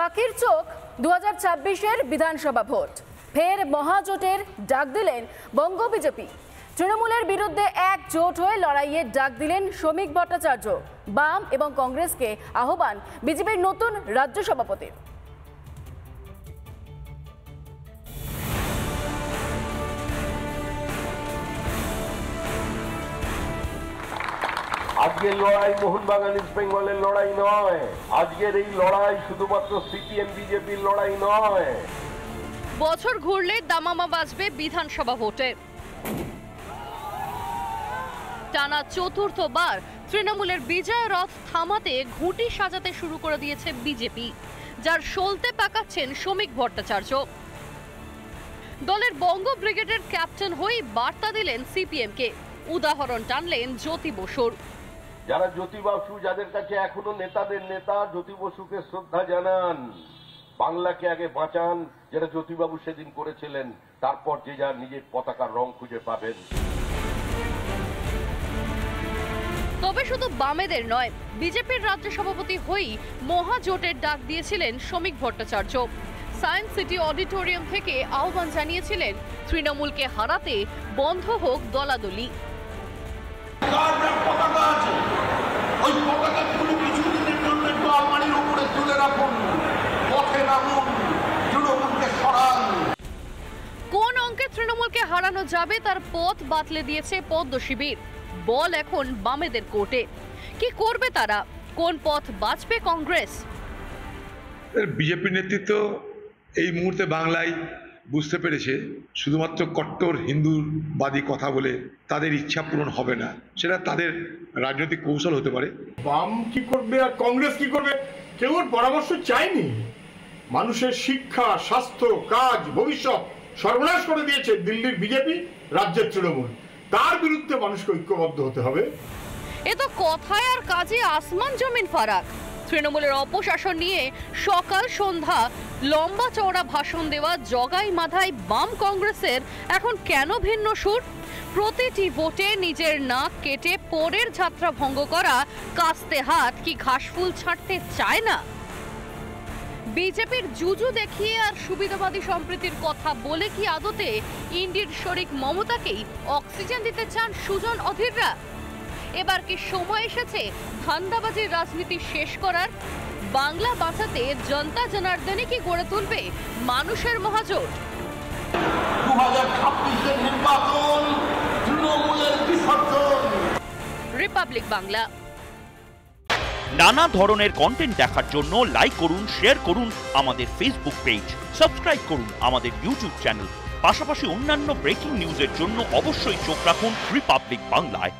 পাখির চোখ 2026-এর বিধানসভা ভোট। ফের মহাজোটের ডাক দিলেন বঙ্গ বিজেপি। তৃণমূলের বিরুদ্ধে একজোট হয়ে লড়াইয়ের ডাক দিলেন শ্রমিক ভট্টাচার্য। বাম এবং কংগ্রেসকে আহ্বান বিজেপির নতুন রাজ্য সভাপতির। আজকের লড়াই মোহনবাগান ইস্ট বেঙ্গলের লড়াই নয়। আজকের এই লড়াই শুধুমাত্র সিপিএম বিজেপির লড়াই নয়। বছর ঘুরলে দামামা বাজবে বিধানসভা ভোটে। টানা চতুর্থবার তৃণমূলের বিজয় রথ থামাতে ঘুঁটি সাজাতে শুরু করে দিয়েছে বিজেপি, যার সলতে পাকাচ্ছেন শ্রমিক ভট্টাচার্য। দলের বঙ্গ ব্রিগেডের ক্যাপ্টেন হয়ে বার্তা দিলেন সিপিএমকে। উদাহরণ টানলেন জ্যোতি বসুর। যারা জ্যোতি বসু, যাদের কাছে এখনো নেতাদের নেতা, জ্যোতি বসুকে শ্রদ্ধা জানান। বাংলাকে আগে বাঁচান, যেটা জ্যোতিবাবু সেদিন করেছিলেন। তারপর যে যার নিজের পতাকার রং খুঁজে পাবেন। তবে শুধু বামেদের নয়, বিজেপির রাজ্য সভাপতি হয়েই মহাজোটের ডাক দিয়েছিলেন শ্রমিক ভট্টাচার্য। সায়েন্স সিটি অডিটোরিয়াম থেকে আহ্বান জানিয়েছিলেন তৃণমূলকে হারাতে বন্ধ হোক দলাদলি। কোন অঙ্কে তৃণমূলকে হারানো যাবে তার পথ বাতলে দিয়েছে পদ্ম শিবির। বল এখন বামেদের কোর্টে। কি করবে তারা? কোন পথ বাঁচবে কংগ্রেস? বিজেপির নেতৃত্ব এই মুহূর্তে বাংলায় বুঝতে পেরেছে শুধুমাত্র কট্টর হিন্দুবাদী কথা বলে তাদের ইচ্ছা পূরণ হবে না। সেটা তাদের রাজনৈতিক কৌশল হতে পারে। বাম কি করবে আর কংগ্রেস কি করবে কেউ পরামর্শ চায়নি। মানুষের শিক্ষা, স্বাস্থ্য, কাজ, ভবিষ্যৎ সর্বনাশ করে দিয়েছে দিল্লির বিজেপি, রাজ্যের তৃণমূল। তার বিরুদ্ধে মানুষকে ঐক্যবদ্ধ হতে হবে। এ তো কথায় আর কাজে আসমান জমিন ফারাক। তৃণমূলের অপশাসন নিয়ে সকাল সন্ধ্যা লম্বা চওড়া ভাষণ দেওয়া জগাই মাথায় বাম কংগ্রেসের এখন কেন ভিন্ন সুর? প্রতিটি ভোটে নিজের নাক কেটে পরের যাত্রা ভঙ্গ করা কাস্তে হাত কি ঘাসফুল ছাড়তে চায় না? বিজেপির জুজু দেখিয়ে আর সুবিধাবাদী সম্প্রীতির কথা বলে কি আদতে ইন্ডির শরিক মমতাকেই অক্সিজেন দিতে চান সুজন অধীররা? এবার কি সময় এসেছে ধান্দাবাজির রাজনীতি শেষ করার? বাংলা বাঁচাতে জনতা জনার্দনে কি গড়ে তুলবে মানুষের মহাজোট? 2026-এর নির্বাচন তৃণমূলের বিসর্জন। রিপাবলিক বাংলা। নানা ধরনের কন্টেন্ট দেখার জন্য লাইক করুন, শেয়ার করুন আমাদের ফেসবুক পেজ, সাবস্ক্রাইব করুন আমাদের ইউটিউব চ্যানেল। পাশাপাশি অন্যান্য ব্রেকিং নিউজের জন্য অবশ্যই চোখ রাখুন রিপাবলিক বাংলায়।